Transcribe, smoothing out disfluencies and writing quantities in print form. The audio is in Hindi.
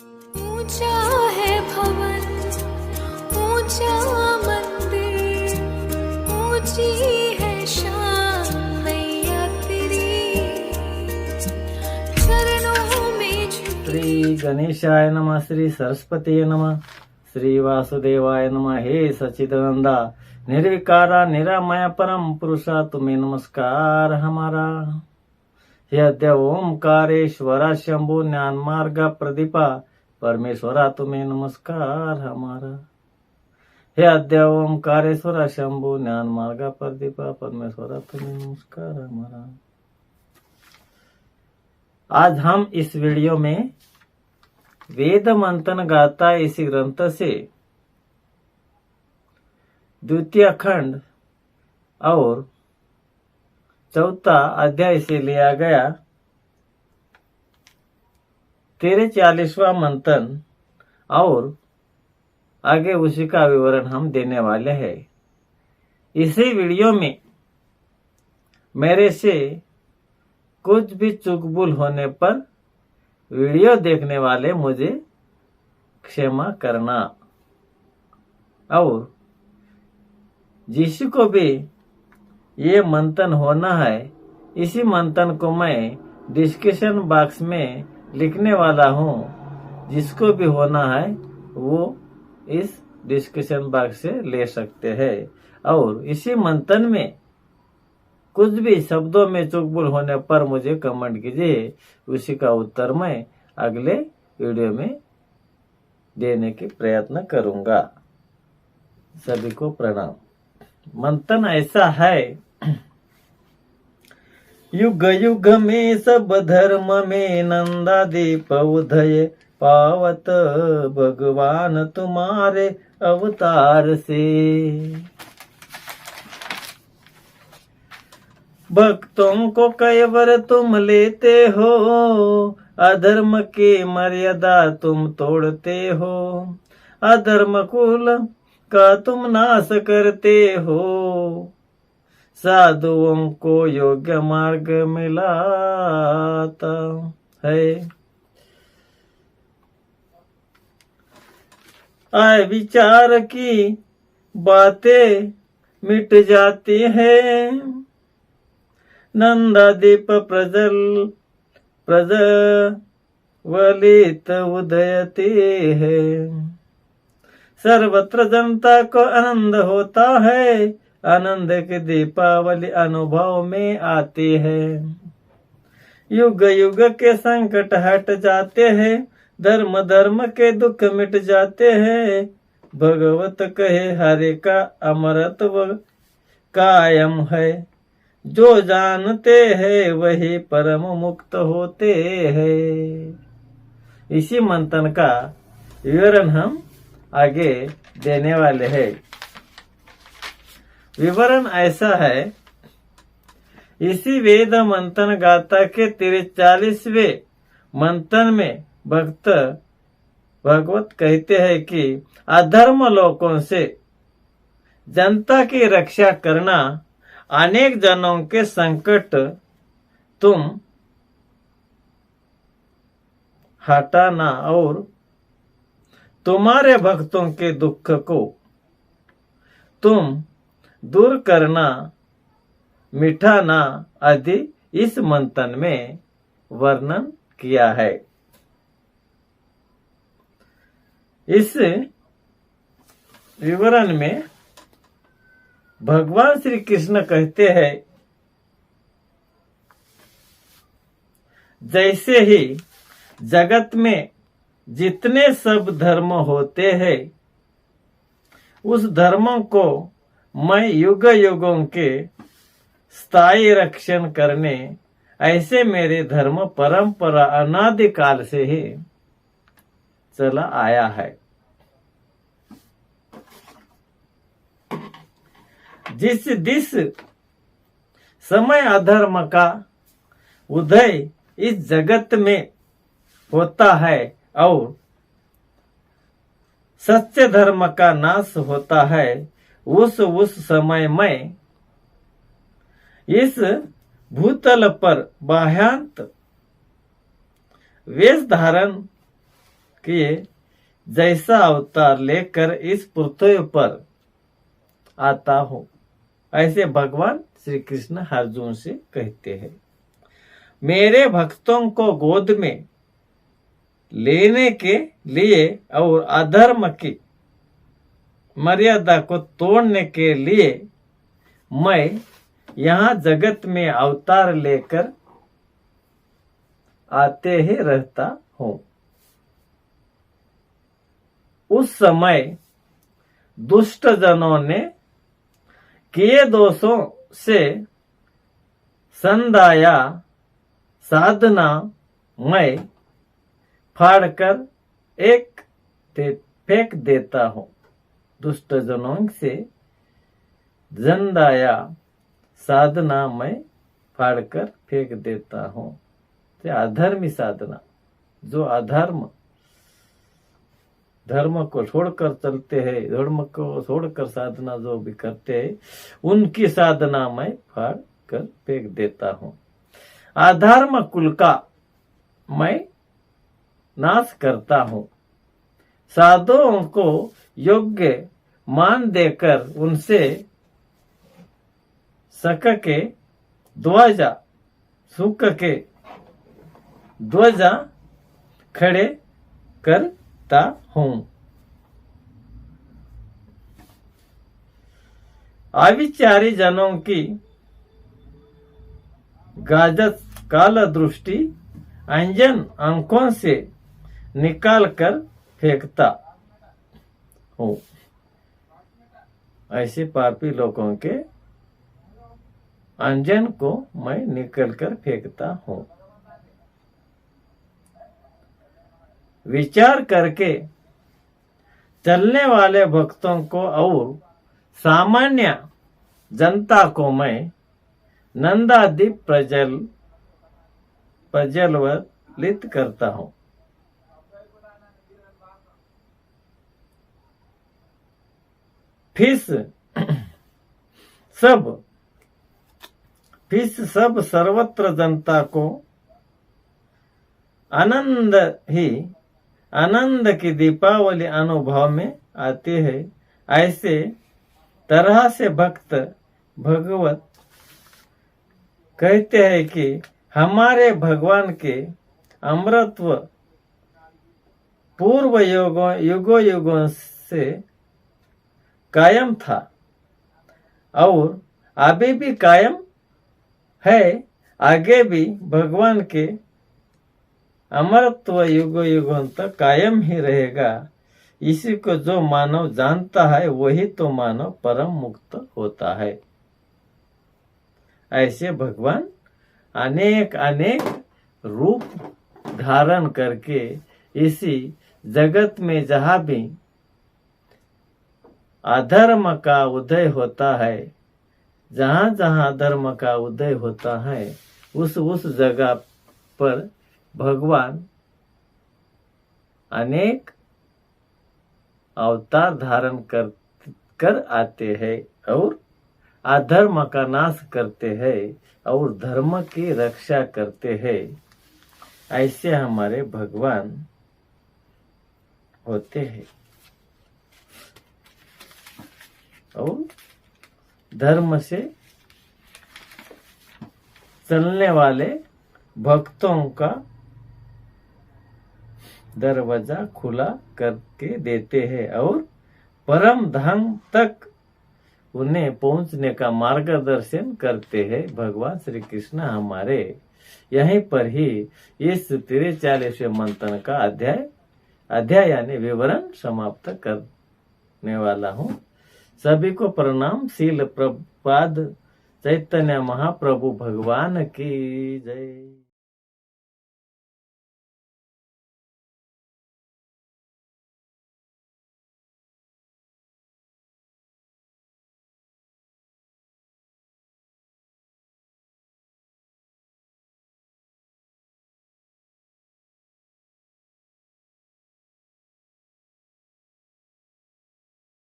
ऊंचा है भवन, ऊंचा मंदिर, ऊंची है शान मैया तेरी, चरणों में श्री गणेशाय नमः, श्री सरस्वती नमः, श्री वासुदेवाय नमः। हे सच्चिदानंदा निर्विकारा निरामया परम पुरुषा तुम्हें नमस्कार हमारा। हे अद्य ओंकारेश्वरा शंभु ज्ञान मार्ग प्रदीपा परमेश्वरा तुम्हें नमस्कार हमारा। हे अद्य ओंकारेश्वरा शंभु ज्ञान मार्ग प्रदीपा परमेश्वरा तुम्हें नमस्कार हमारा। आज हम इस वीडियो में वेद मंथन गाथा इसी ग्रंथ से द्वितीय खंड और चौथा अध्याय से लिया गया 43वां मंथन और आगे उसी का विवरण हम देने वाले हैं। इसी वीडियो में मेरे से कुछ भी चूक भूल होने पर वीडियो देखने वाले मुझे क्षमा करना, और जिसको भी ये मंथन होना है इसी मंथन को मैं डिस्क्रिप्शन बॉक्स में लिखने वाला हूँ। जिसको भी होना है वो इस डिस्क्रिप्शन बॉक्स से ले सकते हैं। और इसी मंथन में कुछ भी शब्दों में चूक भूल होने पर मुझे कमेंट कीजिए, उसी का उत्तर मैं अगले वीडियो में देने की प्रयत्न करूंगा। सभी को प्रणाम। मंथन ऐसा है, युग युग में सब धर्म में नंदा दीप उदय पावत भगवान तुम्हारे अवतार से। भक्तों को कैवर तुम लेते हो, अधर्म की मर्यादा तुम तोड़ते हो, अधर्म कुल का तुम नाश करते हो, साधुओं को योग्य मार्ग मिलाता है। आय विचार की बातें मिट जाती हैं, नंदादीप प्रज्वलित उदयते है, सर्वत्र जनता को आनंद होता है, आनंद की दीपावली अनुभव में आती है। युग युग के संकट हट जाते हैं, धर्म धर्म के दुख मिट जाते हैं, भगवत कहे हरे का अमरत्व कायम है, जो जानते हैं वही परम मुक्त होते हैं। इसी मंथन का विवरण हम आगे देने वाले हैं। विवरण ऐसा है, इसी वेद मंथन गाथा के 43वें मंथन में भगवत कहते हैं कि अधर्म लोगों से जनता की रक्षा करना, अनेक जनों के संकट तुम हटाना और तुम्हारे भक्तों के दुख को तुम दूर करना, मिटाना आदि इस मंथन में वर्णन किया है। इस विवरण में भगवान श्री कृष्ण कहते हैं, जैसे ही जगत में जितने सब धर्म होते हैं, उस धर्मों को मैं युग युगों के स्थायी रक्षण करने, ऐसे मेरे धर्म परंपरा अनादिकाल से ही चला आया है। जिस समय अधर्म का उदय इस जगत में होता है और सच्चे धर्म का नाश होता है, उस समय में इस भूतल पर बाह्यांत वेश धारण किए जैसा अवतार लेकर इस पृथ्वी पर आता हूं, ऐसे भगवान श्री कृष्ण अर्जुन से कहते हैं। मेरे भक्तों को गोद में लेने के लिए और अधर्म की मर्यादा को तोड़ने के लिए मैं यहाँ जगत में अवतार लेकर आते ही रहता हूं। उस समय दुष्ट जनों ने किए दोषों से संदाया साधना मैं फाड़कर एक फेंक देता हूं। दुष्ट जनों से जंदाया साधना मैं फाड़कर फेंक देता हूं। अधर्मी साधना, जो अधर्म धर्म को छोड़कर चलते हैं, धर्म को छोड़कर साधना जो भी करते हैं, उनकी साधना मैं फाड़ कर फेंक देता हूं। अधर्म कुल का मैं नाश करता हूं। साधुओं को योग्य मान देकर उनसे सक के ध्वजा सुख के ध्वजा खड़े करता हूं। अविचारी जनों की गाजत काल दृष्टि अंजन आंखों से निकाल कर फेंकता हूं। ऐसे पापी लोगों के अंजन को मैं निकल कर फेंकता हूं। विचार करके चलने वाले भक्तों को और सामान्य जनता को मैं नंदादीप प्रज्वलित करता हूं। फिर सब सर्वत्र जनता को आनंद की दीपावली अनुभव में आती है। ऐसे तरह से भक्त भगवत कहते हैं कि हमारे भगवान के अमृतत्व पूर्व युगों से कायम था और अभी भी कायम है, आगे भी भगवान के अमरत्व युगों तक कायम ही रहेगा। इसी को जो मानव जानता है वही तो मानव परम मुक्त होता है। ऐसे भगवान अनेक रूप धारण करके इसी जगत में जहां भी अधर्म का उदय होता है, जहां जहां धर्म का उदय होता है, उस जगह पर भगवान अनेक अवतार धारण कर आते हैं और अधर्म का नाश करते हैं और धर्म की रक्षा करते हैं। ऐसे हमारे भगवान होते हैं और धर्म से चलने वाले भक्तों का दरवाजा खुला करके देते हैं और परम धाम तक उन्हें पहुंचने का मार्गदर्शन करते हैं। भगवान श्री कृष्ण हमारे यहीं पर ही इस 43वें मंथन का अध्याय यानी विवरण समाप्त करने वाला हूँ। सभी को प्रणाम। श्रील प्रभुपाद चैतन्य महाप्रभु भगवान की जय।